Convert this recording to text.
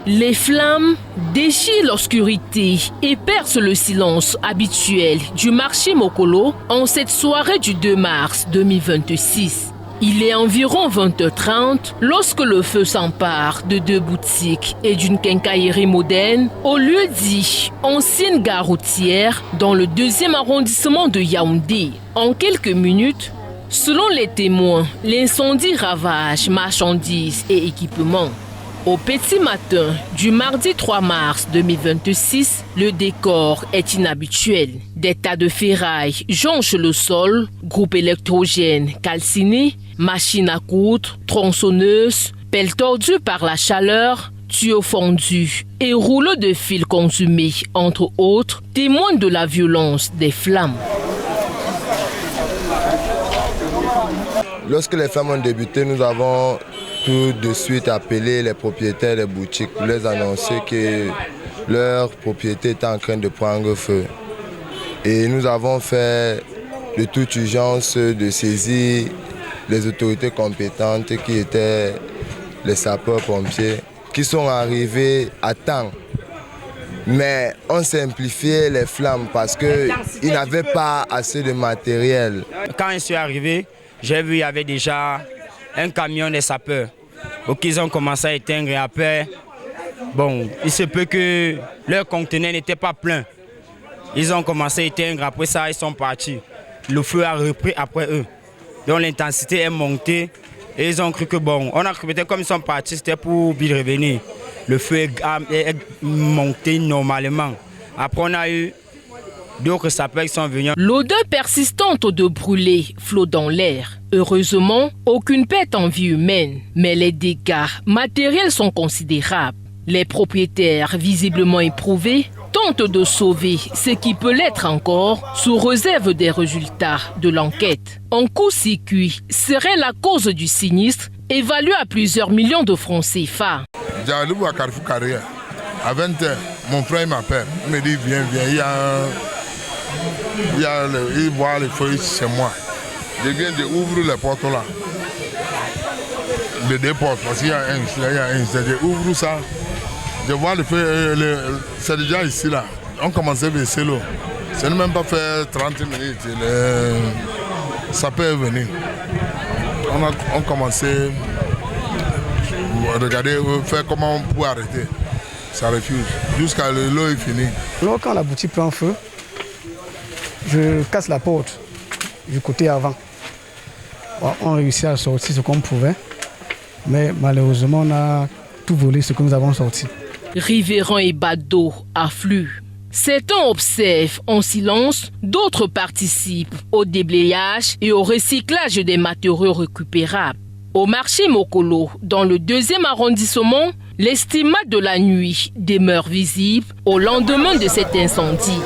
Les flammes déchirent l'obscurité et percent le silence habituel du marché Mokolo en cette soirée du 2 mars 2026. Il est environ 20h30 lorsque le feu s'empare de 2 boutiques et d'une quincaillerie moderne au lieu dit ancienne gare routière dans le 2e arrondissement de Yaoundé. En quelques minutes, selon les témoins, l'incendie ravage marchandises et équipements. Au petit matin du mardi 3 mars 2026, le décor est inhabituel. Des tas de ferraille jonchent le sol, groupes électrogènes calcinés, machines à coudre, tronçonneuses, pelles tordues par la chaleur, tuyaux fondus et rouleaux de fils consumés, entre autres, témoignent de la violence des flammes. Lorsque les flammes ont débuté, nous avons tout de suite appelé les propriétaires des boutiques pour les annoncer que leur propriété était en train de prendre feu. Et nous avons fait de toute urgence de saisir les autorités compétentes qui étaient les sapeurs-pompiers, qui sont arrivés à temps. Mais on simplifiait les flammes parce qu'ils n'avaient pas assez de matériel. Quand je suis arrivé, j'ai vu qu'il y avait déjà un camion des sapeurs. Donc ils ont commencé à éteindre et après, il se peut que leur conteneur n'était pas plein. Ils ont commencé à éteindre, après ça ils sont partis. Le feu a repris après eux. Donc l'intensité est montée et ils ont cru que on a cru peut-être comme ils sont partis, c'était pour bien revenir. Le feu est monté normalement. Après on a eu d'autres sapeurs qui sont venus. L'odeur persistante de brûlé flotte dans l'air. Heureusement, aucune perte en vie humaine, mais les dégâts matériels sont considérables. Les propriétaires, visiblement éprouvés, tentent de sauver ce qui peut l'être encore sous réserve des résultats de l'enquête. Un court-circuit serait la cause du sinistre, évalué à plusieurs millions de francs CFA. J'arrive à Carrefour Carrière. À 20h, mon frère m'appelle. Il me dit viens, il voit les feuilles chez moi. Je viens d'ouvrir les portes là. Les deux portes, parce qu'il y a un, je ouvre ça. Je vois les feuilles, c'est déjà ici là. On commençait à baisser l'eau. Ça n'a même pas fait 30 minutes. Ça peut venir. On commençait à regarder, faire comment on peut arrêter. Ça refuse. Jusqu'à l'eau est finie. Alors quand la boutique prend feu, je casse la porte du côté avant. On réussit à sortir ce qu'on pouvait, mais malheureusement on a tout volé ce que nous avons sorti. Riverains et badauds affluent. Certains observent en silence, d'autres participent au déblayage et au recyclage des matériaux récupérables. Au marché Mokolo, dans le 2e arrondissement, l'estimate de la nuit demeure visible au lendemain de cet incendie.